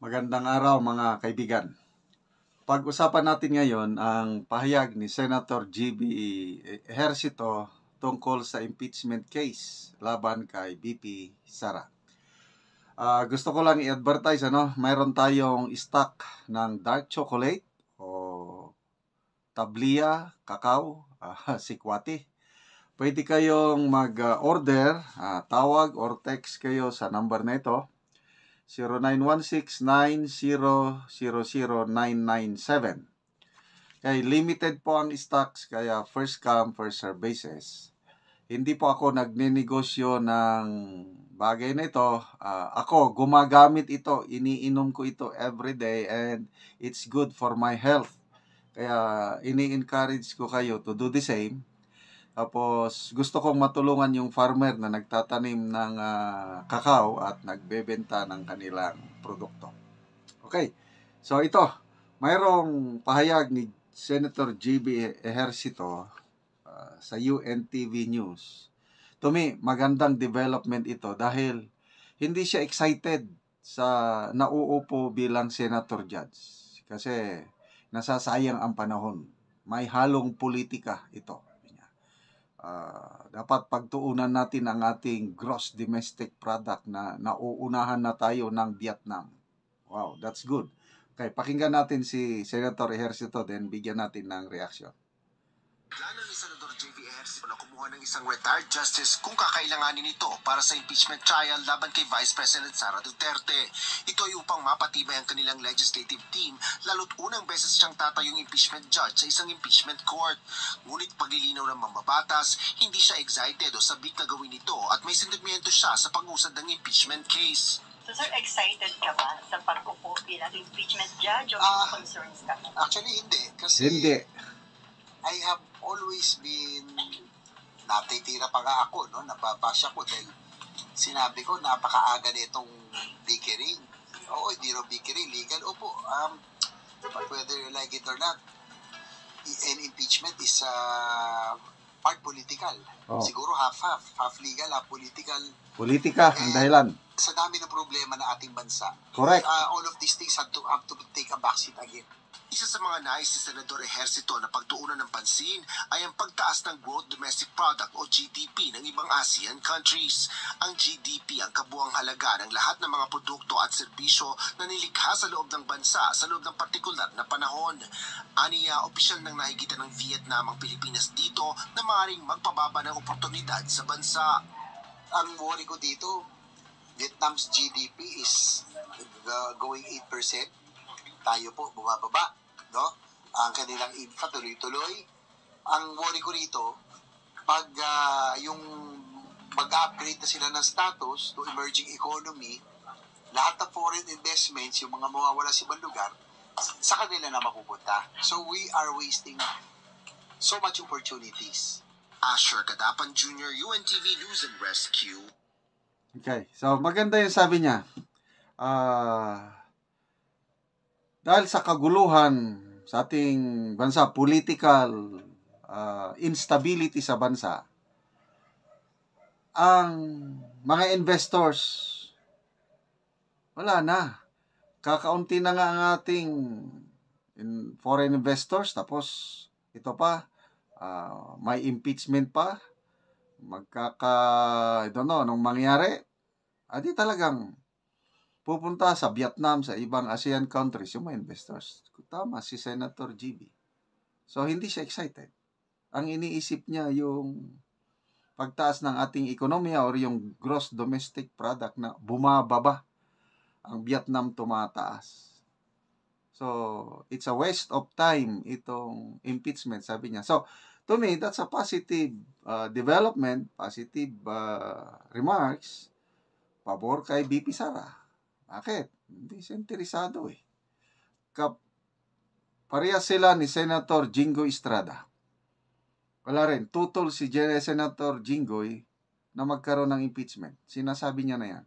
Magandang araw mga kaibigan. Pag-usapan natin ngayon ang pahayag ni Senator G.B. Ejercito tungkol sa impeachment case laban kay BP Sara. Gusto ko lang i-advertise, mayroon tayong stock ng dark chocolate o tablia, kakao, sikwati. Pwede kayong mag-order, tawag or text kayo sa number na ito, 0916-9000-997. Kaya limited po ang stocks, kaya first come, first serve basis. Hindi po ako nagninegosyo ng bagay na ito. Ako, gumagamit ito, iniinom ko ito everyday and it's good for my health. Kaya ini-encourage ko kayo to do the same. Tapos, gusto kong matulungan yung farmer na nagtatanim ng kakao at nagbebenta ng kanilang produkto. Okay, so ito, mayroong pahayag ni Senator G.B. Ejercito sa UNTV News. To me, magandang development ito dahil hindi siya excited sa nauupo bilang senator judge. Kasi nasasayang ang panahon. May halong politika ito. Dapat pagtuunan natin ang ating gross domestic product na nauunahan na tayo ng Vietnam. Wow, that's good. Okay, pakinggan natin si Senator Ejercito, then bigyan natin ng reaksyon. Plano ni Senador J.V. Ejercito na kumuha ng isang retired justice kung kakailanganin ito para sa impeachment trial laban kay Vice President Sara Duterte. Ito ay upang mapatibay ang kanilang legislative team, lalo't unang beses siyang tatayong impeachment judge sa isang impeachment court. Ngunit paglilinaw ng mambabatas, hindi siya excited o sabik na gawin ito at may sentimiento siya sa pag-usad ng impeachment case. So sir, excited ka ba sa pag-upo bilang impeachment judge o may concerns ka? Actually, hindi. Kasi Hindi. I have always been, natitira pa nga ako, no? Napapasya ko dahil sinabi ko, napakaaga nitong bickering. Oo, hindi rin bickering, legal. Opo, but whether you like it or not, an impeachment is part political. Oh. Siguro half-half. Half legal, half political. Politika ang dahilan. Sa dami ng problema ng ating bansa. Correct. All of these things have to take a backseat again. Isa sa mga nais ni Senador Ejercito na pagtuunan ng pansin ay ang pagtaas ng Gross Domestic Product o GDP ng ibang ASEAN countries. Ang GDP ang kabuang halaga ng lahat ng mga produkto at serbisyo na nilikha sa loob ng bansa sa loob ng partikular na panahon. Aniya, opisyal nang nahigitan ng Vietnam ang Pilipinas dito na maaaring magpababa ng oportunidad sa bansa. Ang worry ko dito, Vietnam's GDP is going 8%. Tayo po bumababa, no? Ang kanilang infra tuloy-tuloy. Ang worry ko rito, pag yung mag-upgrade na sila ng status to emerging economy, lahat ng foreign investments, yung mga mawawala sa ibang lugar, sa kanila na mapupunta. So we are wasting so much opportunities. Asher Kadapan Jr., UNTV News and Rescue. Okay, so maganda yung sabi niya. Dahil sa kaguluhan sa ating bansa, political instability sa bansa, ang mga investors, wala na. Kakaunti na nga ang ating foreign investors, tapos ito pa, may impeachment pa, I don't know, anong mangyari, di talagang pupunta sa Vietnam, sa ibang ASEAN countries, yung mga investors. Tama, si Senator GB. So, hindi siya excited. Ang iniisip niya yung pagtaas ng ating ekonomiya or yung gross domestic product na bumababa. Ang Vietnam tumataas. So, it's a waste of time itong impeachment, sabi niya. So, to me, that's a positive development, positive remarks, pabor kay BP Sara. Bakit? Hindi siya interesado eh. Parehas sila ni Senator Jinggoy Estrada. Wala rin. Tutol si Senator Jinggoy na magkaroon ng impeachment. Sinasabi niya na yan.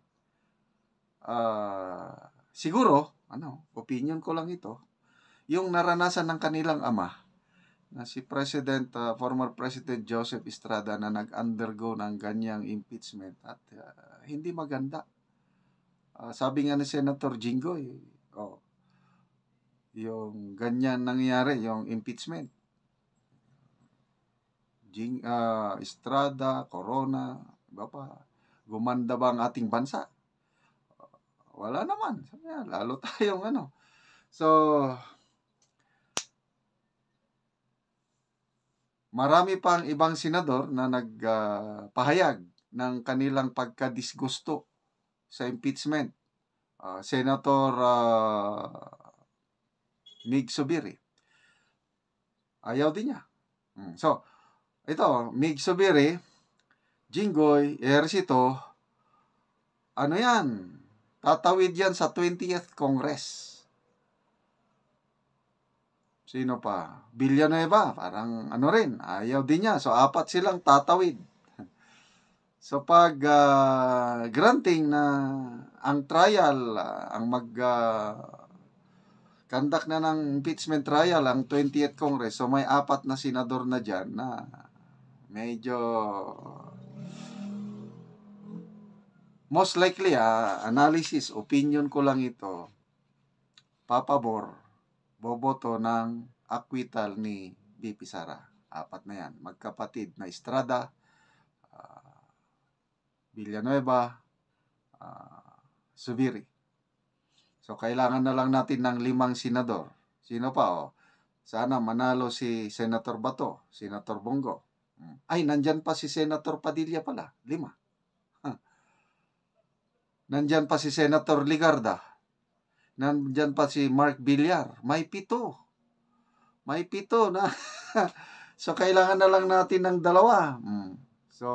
Siguro, opinion ko lang ito, yung naranasan ng kanilang ama, na si former President Joseph Estrada na nag-undergo ng ganyang impeachment at hindi maganda. Sabi nga ni Senator Jinggoy, Oh, yung ganyan nangyari, yung impeachment. Estrada, Corona, iba pa. Gumanda ba ang ating bansa? Wala naman. Lalo tayong ano. So, marami pang ibang senador na nagpahayag ng kanilang pagkadisgusto sa impeachment. Senator Mig Zubiri. Ayaw din niya. So, ito, Mig Zubiri, Jinggoy, Ejercito, ano yan? Tatawid yan sa 20th Congress. Sino pa? Villanueva, parang ano rin, ayaw din niya. So, 4 silang tatawid. So, pag granting na ang trial, ang conduct na ng impeachment trial, ang 20th Congress, so may 4 na senador na dyan na medyo most likely, analysis, opinion ko lang ito, papabor, boboto ng acquittal ni VP Sara. 4 na yan. Magkapatid na Estrada, Villanueva, Zubiri. So, kailangan na lang natin ng 5 senador. Sino pa? Sana manalo si Senator Bato, Senator Bongo. Ay, nandyan pa si Senator Padilla pala. 5. Nandyan pa si Senator Ligarda. Nandyan pa si Mark Villar. May 7. May 7 na. So, kailangan na lang natin ng 2. So,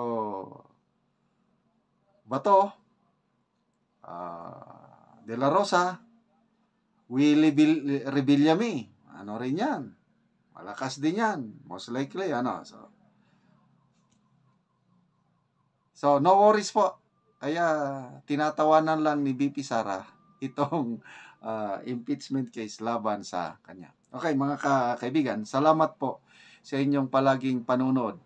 Bato, De La Rosa, Willie Revillame. Ano rin yan? Malakas din yan. Most likely, ano. So, no worries po. Kaya, tinatawanan lang ni VP Sara itong impeachment case laban sa kanya. Okay, mga kaibigan, salamat po sa inyong palaging panunod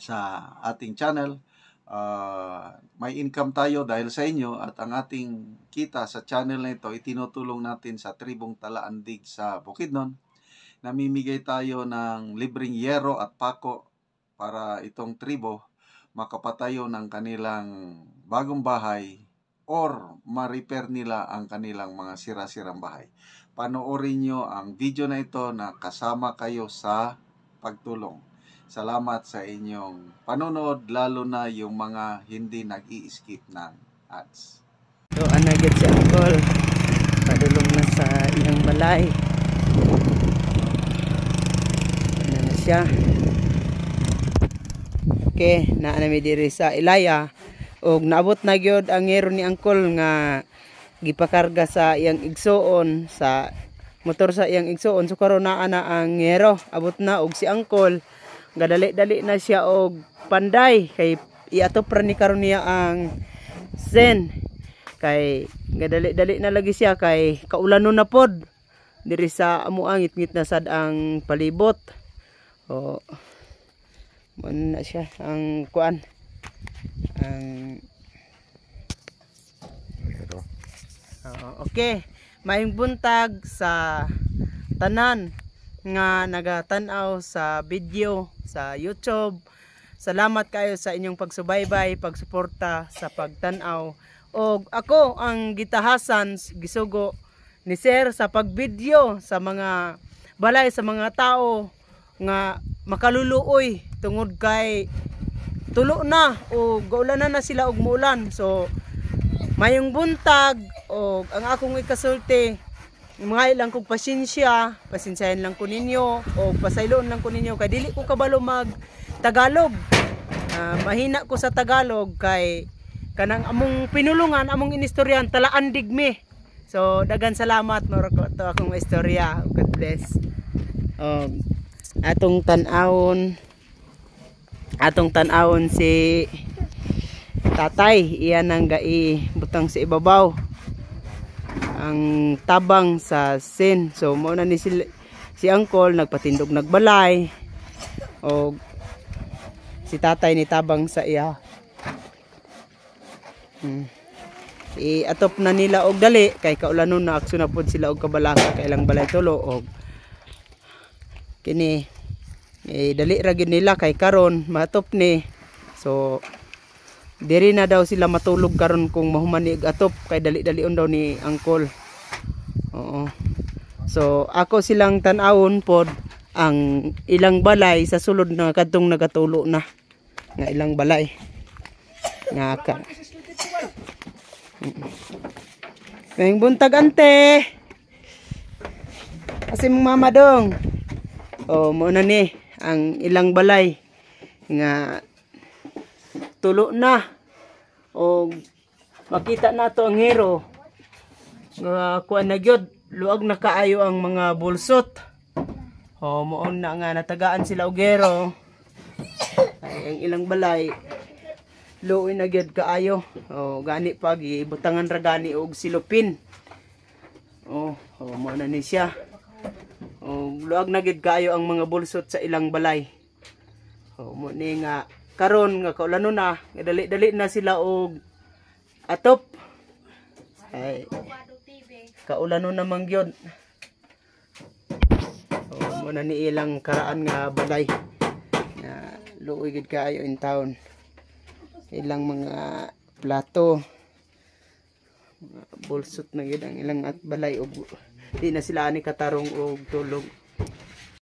sa ating channel. May income tayo dahil sa inyo at ang ating kita sa channel na ito itinutulong natin sa tribong Talaandig sa Bukidnon. Namimigay tayo ng libreng yero at pako para itong tribo makapatayo ng kanilang bagong bahay or ma-repair nila ang kanilang mga sira-sirang bahay. Panoorin nyo ang video na ito na kasama kayo sa pagtulong. Salamat sa inyong panonood, lalo na yung mga hindi nag-i-skip ng ads. So, anagad si Uncle. Padulong na sa iyang balay. Ano na siya. Okay, naanami diri sa Ilaya. O naabot na gyud ang ngero ni Uncle nga gipakarga sa iyang igsoon, sa motor sa iyang igsoon. So karon naa na ang ngero. Abot na og si Uncle gadali-dali na siya og panday kay iatop ra ni karon niya ang sen, kay gadali-dali na lagi siya kay kaulanon na pod diri sa amuang ngit-ngit na sad ang palibot. O man na siya ang kuan ang okay, maayong buntag sa tanan nga nagatanaw sa video sa YouTube. Salamat kayo sa inyong pagsubaybay, pagsuporta sa pagtanaw. Og ako ang gitahasan, gisugo ni Sir sa pagvideo sa mga balay, sa mga tao nga makaluluoy tungod kay tulo na o gaulanan na sila og muulan. So mayong buntag og ang akong ikasulti, mga ilang kong pasensyahan lang ko ninyo o pasayloon lang ko ninyo kay dili ko kabalo mag Tagalog. Mahina ko sa Tagalog kay kanang among pinulungan, among inistoryan Talaandig me. So dagan salamat maro ko to akong istorya. God bless. Atong tanawon si tatay, iyan ang gai butang sa ibabaw ang tabang sa sin. So mo na ni si Uncle nagpatindog nagbalay o si tatay ni tabang sa iya. i-atop na nila og dali kay kaulanon na akso na pud sila og kabalaka kay ilang balay tulo og kini dali ra gyud nila kay karon matop ni. So diri na daw sila matulog karon kung mahuman ni atop kay dali-dalion daw ni angkol. Oo. So ako silang tan-awon pod ang ilang balay sa sulod na kadtong nagatulo na nga ilang balay nga ka. Ngayong buntag ante. Kasi mong mama dong. Oh, mo na ni ang ilang balay nga tulo na. O makita na to ang hero. Nga kuan na gyud, luag na kaayo ang mga bulsot. Oh, moon na nga natagaan sila og hero. Ay ang ilang balay luoy na gyud kaayo. Oh, gani pag ibutangan ra gani og silupin. Oh, mo na ni siya. Oh, luag na gyud kaayo ang mga bulsot sa ilang balay. Oh, mo ni nga karon nga kaulanon na, dali-dali na sila og atop. Ay kaulanon na man gyud. Oh, mo na ni ilang karaan nga balay. Luoy gyud kaayo in town. Ilang mga plato, mga bulsot na gyud ang ilang at balay og di na sila ani katarong og tulog.